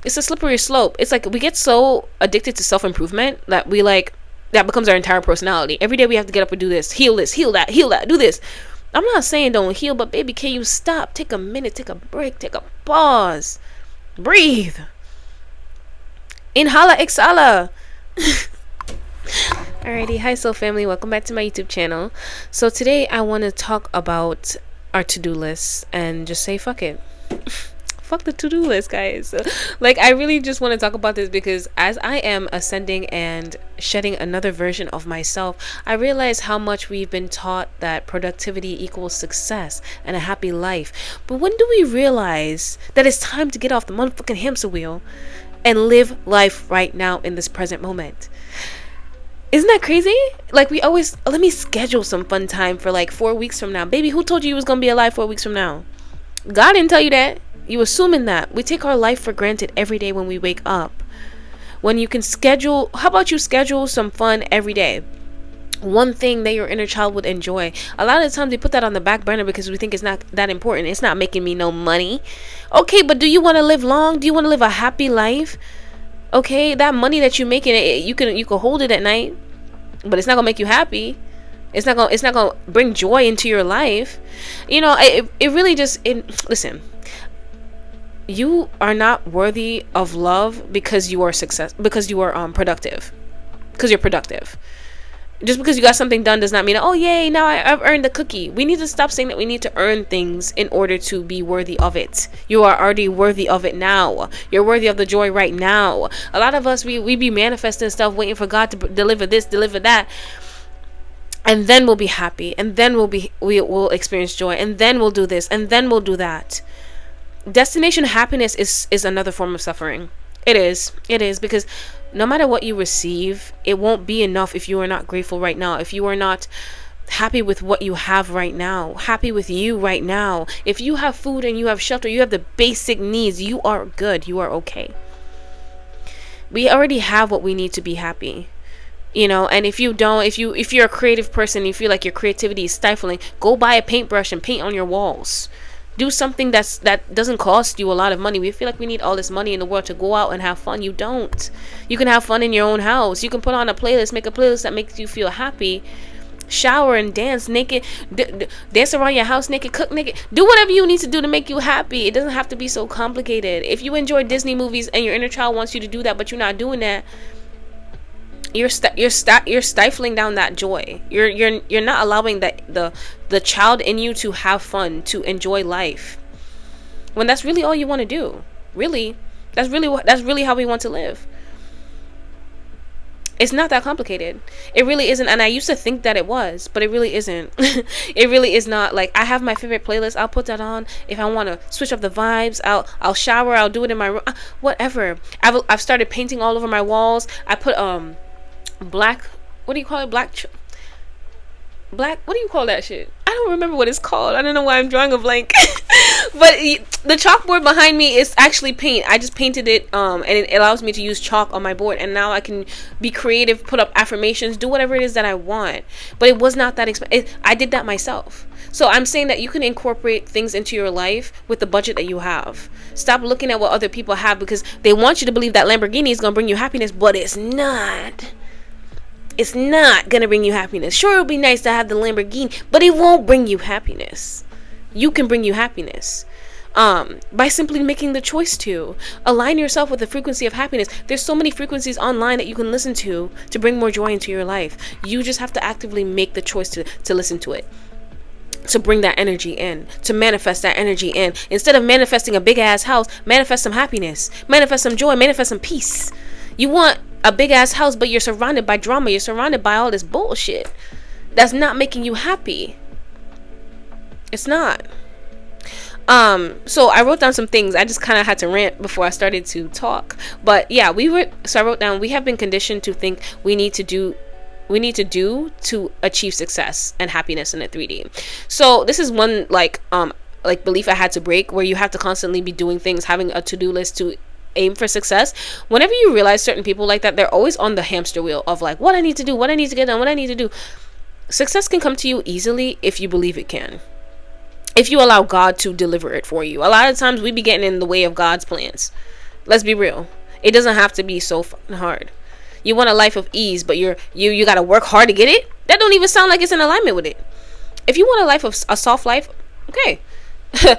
it's a slippery slope. It's like we get so addicted to self-improvement that we like, that becomes our entire personality. Every day we have to get up and do this, heal that, do this. I'm not saying don't heal, but baby, can you stop? Take a minute, take a break, take a pause, breathe, inhala, exhala. Alrighty, hi soul family, welcome back to my YouTube channel. So today I want to talk about our to-do list and just say fuck it. Fuck the to-do list, guys. Like, I really just want to talk about this because as I am ascending and shedding another version of myself, I realize how much we've been taught that productivity equals success and a happy life. But when do we realize that it's time to get off the motherfucking hamster wheel and live life right now in this present moment? Isn't that crazy? Like, we always, let me schedule some fun time for like 4 weeks from now. Baby, who told you was gonna be alive 4 weeks from now? God didn't tell you that. You assuming that. We take our life for granted every day when we wake up. When you can schedule, how about you schedule some fun every day? One thing that your inner child would enjoy. A lot of the times we put that on the back burner because we think it's not that important. It's not making me no money. Okay, but do you want to live long? Do you want to live a happy life? Okay, that money that you're making, you can hold it at night, but it's not gonna make you happy. It's not gonna bring joy into your life. You know, it really just, listen. You are not worthy of love because you are productive. Because you're productive. Just because you got something done does not mean, oh yay, now I've earned the cookie. We need to stop saying that we need to earn things in order to be worthy of it. You are already worthy of it now. You're worthy of the joy right now. A lot of us, we be manifesting stuff, waiting for God to deliver this, deliver that. And then we'll be happy. And then we'll experience joy. And then we'll do this. And then we'll do that. Destination happiness is another form of suffering. It is because no matter what you receive, it won't be enough if you are not grateful right now, if you are not happy with what you have right now, happy with you right now. If you have food and you have shelter, you have the basic needs, you are good, you are okay. We already have what we need to be happy. You know, and if you don't, if you're a creative person, you feel like your creativity is stifling, go buy a paintbrush and paint on your walls. Do something that doesn't cost you a lot of money. We feel like we need all this money in the world to go out and have fun. You don't. You can have fun in your own house. You can put on a playlist, make a playlist that makes you feel happy. Shower and dance naked. Dance around your house naked. Cook naked. Do whatever you need to do to make you happy. It doesn't have to be so complicated. If you enjoy Disney movies and your inner child wants you to do that, but you're not doing that, you're stifling down that joy. You're not allowing that the child in you to have fun, to enjoy life, when that's really all you want to do. Really, that's really how we want to live. It's not that complicated. It really isn't. And I used to think that it was, but it really isn't. It really is not. Like, I have my favorite playlist. I'll put that on. If I want to switch up the vibes, I'll shower. I'll do it in my room. Whatever. I've started painting all over my walls. I put black, what do you call it? Black, what do you call that shit? I don't remember what it's called. I don't know why I'm drawing a blank. But the chalkboard behind me is actually paint. I just painted it, and it allows me to use chalk on my board, and now I can be creative, put up affirmations, do whatever it is that I want. But it was not that expensive. I did that myself. So I'm saying that you can incorporate things into your life with the budget that you have. Stop looking at what other people have, because they want you to believe that Lamborghini is going to bring you happiness, but it's not. It's not gonna bring you happiness. Sure, it'll be nice to have the Lamborghini, but it won't bring you happiness. You can bring you happiness by simply making the choice to align yourself with the frequency of happiness. There's so many frequencies online that you can listen to bring more joy into your life. You just have to actively make the choice to listen to it, to bring that energy in, to manifest that energy in. Instead of manifesting a big ass house, manifest some happiness, manifest some joy, manifest some peace. You want a big ass house, but you're surrounded by drama. You're surrounded by all this bullshit that's not making you happy. It's not. So I wrote down some things. I just kind of had to rant before I started to talk. But yeah, I wrote down, we have been conditioned to think we need to do to achieve success and happiness in a 3D. So this is one like belief I had to break, where you have to constantly be doing things, having a to-do list to aim for success. Whenever you realize certain people like that, they're always on the hamster wheel of like, what I need to do, what I need to get done, what I need to do. Success can come to you easily if you believe it can, if you allow God to deliver it for you. A lot of times we be getting in the way of God's plans. Let's be real. It doesn't have to be so fucking hard. You want a life of ease, but you gotta work hard to get it? That don't even sound like it's in alignment with it. If you want a life of a soft life, okay.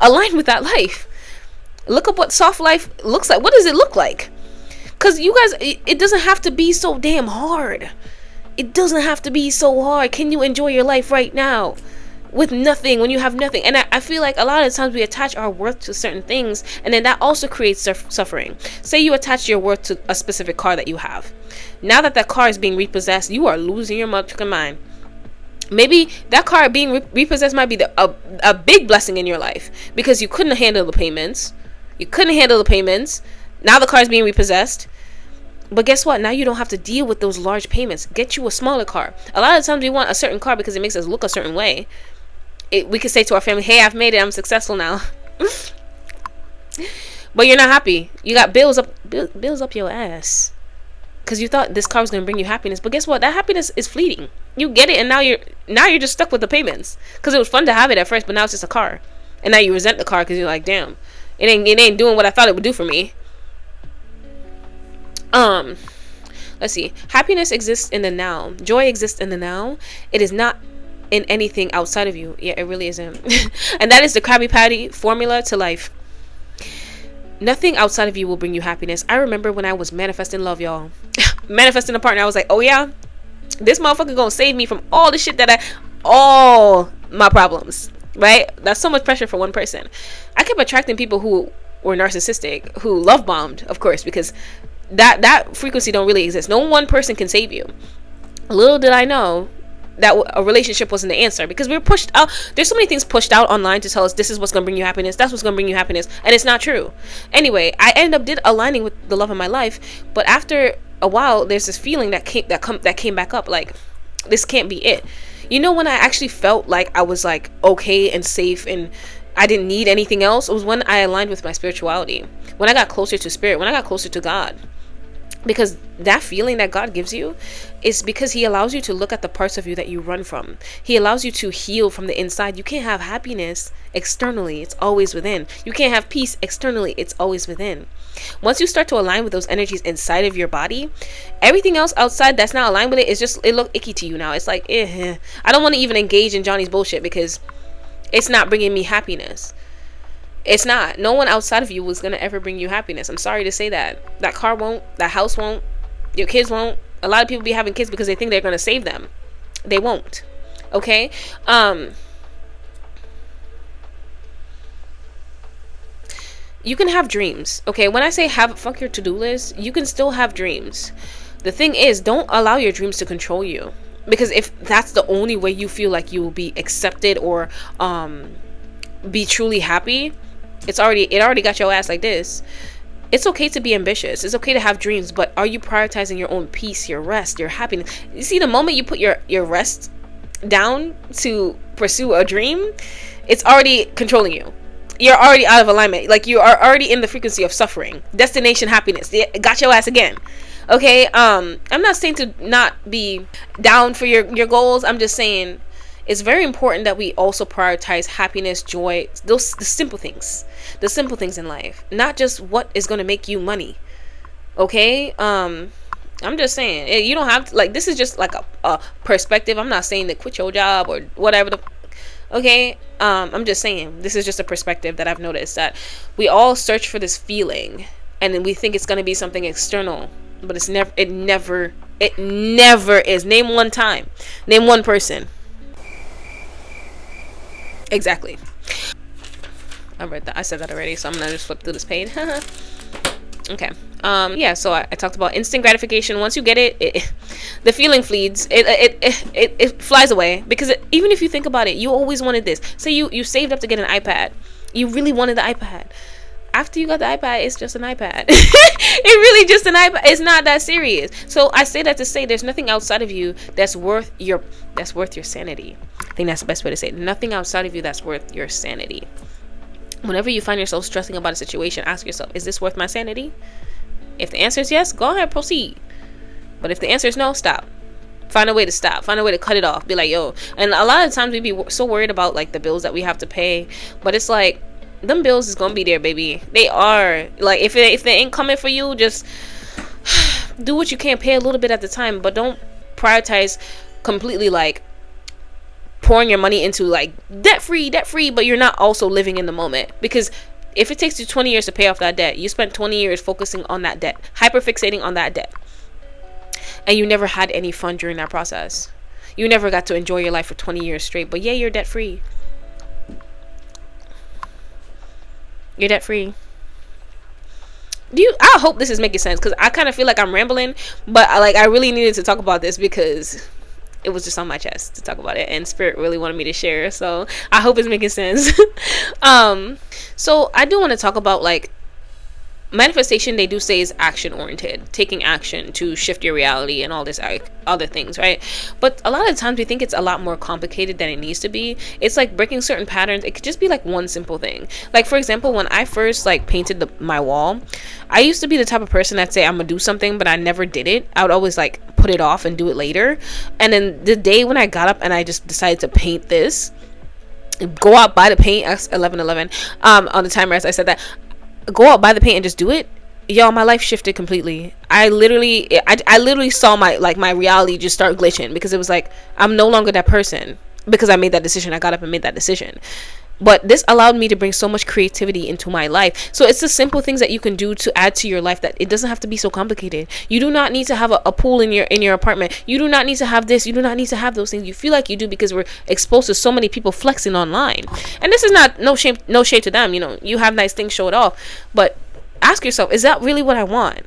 Align with that life. Look up what soft life looks like. What does it look like? Because you guys, it doesn't have to be so damn hard. It doesn't have to be so hard. Can you enjoy your life right now with nothing, when you have nothing? And I feel like a lot of times we attach our worth to certain things, and then that also creates suffering. Say you attach your worth to a specific car that you have. Now that that car is being repossessed, you are losing your motherfucking mind. Maybe that car being repossessed might be a big blessing in your life, because you couldn't handle the payments. Now the car is being repossessed. But guess what? Now you don't have to deal with those large payments. Get you a smaller car. A lot of times we want a certain car because it makes us look a certain way. We could say to our family, hey, I've made it. I'm successful now. But you're not happy. You got bills up your ass. Because you thought this car was going to bring you happiness. But guess what? That happiness is fleeting. You get it, and now you're just stuck with the payments. Because it was fun to have it at first, but now it's just a car. And now you resent the car because you're like, damn, it ain't doing what I thought it would do for me. Let's see. Happiness exists in the now. Joy exists in the now. It is not in anything outside of you. Yeah, it really isn't. And that is the Krabby Patty formula to life. Nothing outside of you will bring you happiness. I remember when I was manifesting love, y'all. Manifesting a partner, I was like, oh yeah, this motherfucker gonna save me from all the shit all my problems, right? That's so much pressure for one person. I kept attracting people who were narcissistic, who love bombed, of course, because that frequency don't really exist. No one person can save you. Little did I know that a relationship wasn't the answer, because we were pushed out. There's so many things pushed out online to tell us this is what's gonna bring you happiness, that's what's gonna bring you happiness, and it's not true. Anyway, I ended up aligning with the love of my life, but after a while, there's this feeling that came back up, like this can't be it. You know, when I actually felt like I was like okay and safe and I didn't need anything else, it was when I aligned with my spirituality, when I got closer to spirit, when I got closer to God. Because that feeling that God gives you is because he allows you to look at the parts of you that you run from. He allows you to heal from the inside. You can't have happiness externally. It's always within. You can't have peace externally. It's always within. Once you start to align with those energies inside of your body, everything else outside that's not aligned with it look icky to you now. It's like, I don't want to even engage in Johnny's bullshit because it's not bringing me happiness. It's not. No one outside of you was going to ever bring you happiness. I'm sorry to say that. That car won't. That house won't. Your kids won't. A lot of people be having kids because they think they're going to save them. They won't. Okay? You can have dreams. Okay? When I say fuck your to-do list, you can still have dreams. The thing is, don't allow your dreams to control you. Because if that's the only way you feel like you will be accepted or be truly happy, it already got your ass like this. It's okay to be ambitious. It's okay to have dreams, but are you prioritizing your own peace, your rest, your happiness? You see, the moment you put your rest down to pursue a dream, it's already controlling you. You're already out of alignment. Like, you are already in the frequency of suffering. Destination happiness. It got your ass again. Okay? I'm not saying to not be down for your goals. I'm just saying it's very important that we also prioritize happiness, joy, the simple things in life, not just what is going to make you money. Okay? I'm just saying, you don't have to, like, this is just like a perspective. I'm not saying to quit your job or whatever okay? I'm just saying, this is just a perspective that I've noticed, that we all search for this feeling and then we think it's going to be something external, but it never is. Name one time. Name one person. Exactly. I read that. I said that already, so I'm gonna just flip through this page. Okay. Yeah. So I talked about instant gratification. Once you get it, the feeling flees. It flies away, because even if you think about it, you always wanted this. Say you saved up to get an iPad. You really wanted the iPad. After you got the iPad, it's just an iPad. It really just an iPad. It's not that serious. So I say that to say there's nothing outside of you that's worth your sanity. I think that's the best way to say it. Nothing outside of you that's worth your sanity. Whenever you find yourself stressing about a situation, ask yourself, is this worth my sanity? If the answer is yes, go ahead, proceed. But if the answer is no, stop. Find a way to stop. Find a way to cut it off. Be like, yo. And a lot of times we be so worried about like the bills that we have to pay, but it's like, them bills is gonna be there, baby. They are. Like, if they ain't coming for you, just do what you can. Pay a little bit at the time, but don't prioritize completely, like pouring your money into like debt free, but you're not also living in the moment. Because if it takes you 20 years to pay off that debt, you spent 20 years focusing on that debt, hyper fixating on that debt, and you never had any fun during that process. You never got to enjoy your life for 20 years straight. But yeah, you're debt free. You're debt free. I hope this is making sense, because I kind of feel like I'm rambling, but I really needed to talk about this because it was just on my chest to talk about it, and Spirit really wanted me to share. So I hope it's making sense. So I do want to talk about, like, manifestation. They do say is action oriented, taking action to shift your reality and all this other things, right? But a lot of times we think it's a lot more complicated than it needs to be. It's like breaking certain patterns. It could just be like one simple thing. Like, for example, when I first like painted my wall, I used to be the type of person that say I'm gonna do something, but I never did it. I would always like put it off and do it later. And then the day when I got up and I just decided to paint this, go out, buy the paint, 11:11 on the timer, as I said that, go out, buy the paint, and just do it. Y'all, my life shifted completely. I literally saw my reality just start glitching, because it was like, I'm no longer that person because I made that decision. I got up and made that decision. But this allowed me to bring so much creativity into my life. So it's the simple things that you can do to add to your life, that it doesn't have to be so complicated. You do not need to have a pool in your apartment. You do not need to have this. You do not need to have those things. You feel like you do because we're exposed to so many people flexing online. And this is not no shade to them. You know, you have nice things, show it off. But ask yourself, is that really what I want?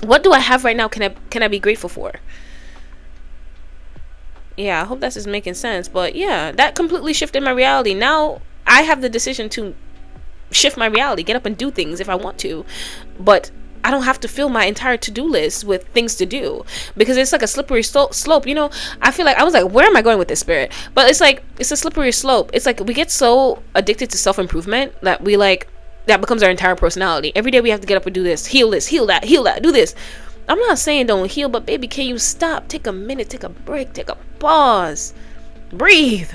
What do I have right now can I be grateful for? Yeah, I hope that's just making sense. But yeah, that completely shifted my reality. Now I have the decision to shift my reality, get up and do things if I want to. But I don't have to fill my entire to-do list with things to do, because it's like a slippery slope. You know, I feel like, I was like, where am I going with this, Spirit? But it's like, it's a slippery slope. It's like we get so addicted to self-improvement that that becomes our entire personality. Every day we have to get up and do this, heal that, do this. I'm not saying don't heal, but baby, can you stop? Take a minute, take a break, take a pause, breathe,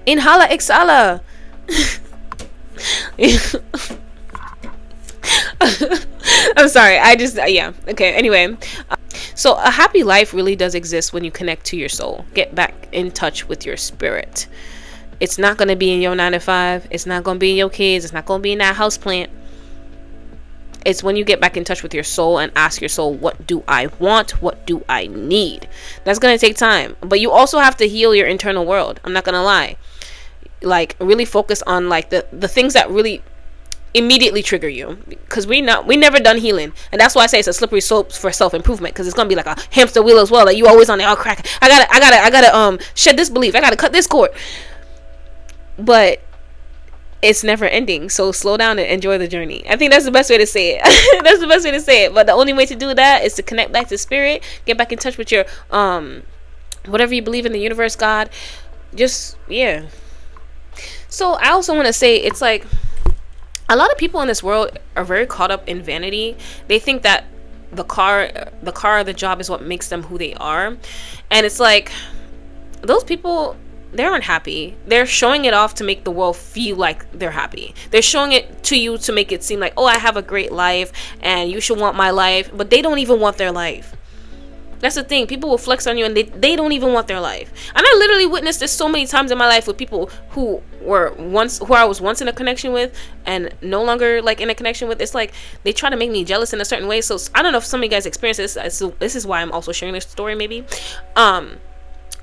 inhala, exhala. I'm sorry, yeah, okay, anyway. So a happy life really does exist when you connect to your soul, get back in touch with your spirit. It's not going to be in your 9 to 5. It's not going to be in your kids. It's not going to be in that house plant. It's when you get back in touch with your soul and ask your soul, what do I want? What do I need? That's going to take time. But you also have to heal your internal world. I'm not going to lie. Like, really focus on like the things that really immediately trigger you, because we never done healing. And that's why I say it's a slippery slope for self-improvement, because it's going to be like a hamster wheel as well. Like, you always on there, oh, crack. I gotta shed this belief. I gotta cut this cord. But it's never ending. So slow down and enjoy the journey. I think that's the best way to say it. That's the best way to say it. But the only way to do that is to connect back to spirit, get back in touch with your whatever you believe in, the universe, God. Just, yeah. So I also want to say, it's like a lot of people in this world are very caught up in vanity. They think that the car or the job is what makes them who they are. And it's like, those people, they're unhappy. They're showing it off to make the world feel like they're happy. They're showing it to you to make it seem like, oh, I have a great life and you should want my life. But they don't even want their life. That's the thing. People will flex on you and they don't even want their life. And I literally witnessed this so many times in my life with people who I was once in a connection with and no longer like in a connection with. It's like they try to make me jealous in a certain way. So I don't know if some of you guys experience this. So this is why I'm also sharing this story, maybe.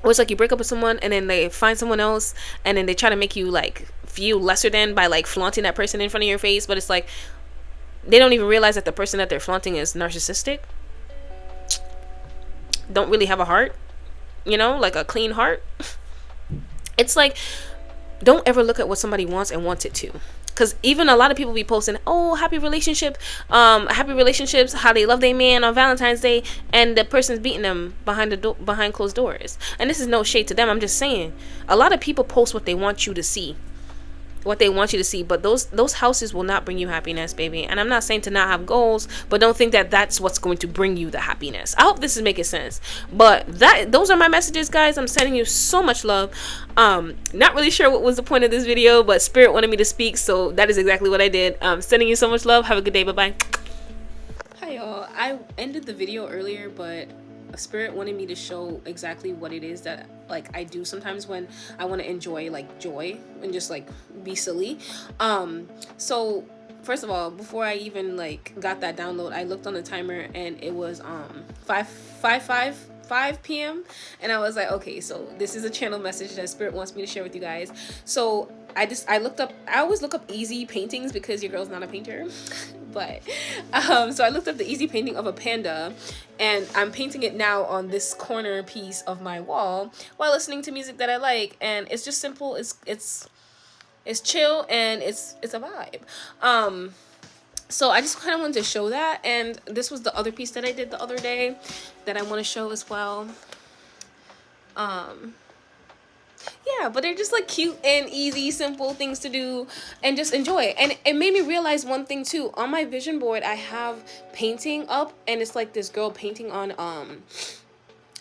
Or it's like you break up with someone and then they find someone else and then they try to make you like feel lesser than by like flaunting that person in front of your face. But it's like they don't even realize that the person that they're flaunting is narcissistic, don't really have a heart, you know, like a clean heart. It's like, don't ever look at what somebody wants and want it to. Because even a lot of people be posting, oh, happy relationships, how they love their man on Valentine's Day, and the person's beating them behind closed doors. And this is no shade to them. I'm just saying, a lot of people post what they want you to see. what they want you to see, but those houses will not bring you happiness, baby. And I'm not saying to not have goals, but don't think that that's what's going to bring you the happiness. I hope this is making sense. But those are my messages, guys. I'm sending you so much love. Not really sure what was the point of this video, but Spirit wanted me to speak, so that is exactly what I did. Sending you so much love. Have a good day. Bye bye. Hi y'all. I ended the video earlier, but Spirit wanted me to show exactly what it is that like I do sometimes when I want to enjoy like joy and just like be silly. So first of all, before I even like got that download, I looked on the timer and it was 5 p.m. and I was like, okay, so this is a channel message that Spirit wants me to share with you guys. So I looked up, I always look up easy paintings because your girl's not a painter. But so I looked up the easy painting of a panda, and I'm painting it now on this corner piece of my wall while listening to music that I like. And it's just simple, it's chill, and it's a vibe. So I just kind of wanted to show that, and this was the other piece that I did the other day that I want to show as well. Yeah, but they're just like cute and easy, simple things to do and just enjoy. And it made me realize one thing too. On my vision board, I have painting up, and it's like this girl painting on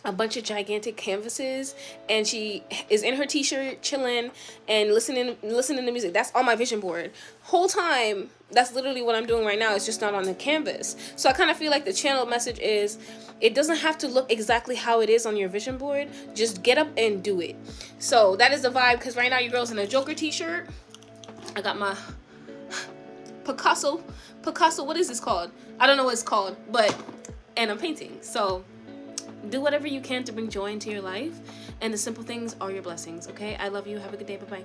a bunch of gigantic canvases, and she is in her t-shirt chilling and listening to music. That's on my vision board whole time. That's literally what I'm doing right now. It's just not on the canvas. So I kind of feel like the channel message is, it doesn't have to look exactly how it is on your vision board. Just get up and do it. So that is the vibe, because right now your girl's in a Joker t-shirt. I got my Picasso, what is this called? I don't know what it's called, and I'm painting. So do whatever you can to bring joy into your life, and the simple things are your blessings. Okay, I love you. Have a good day. Bye bye.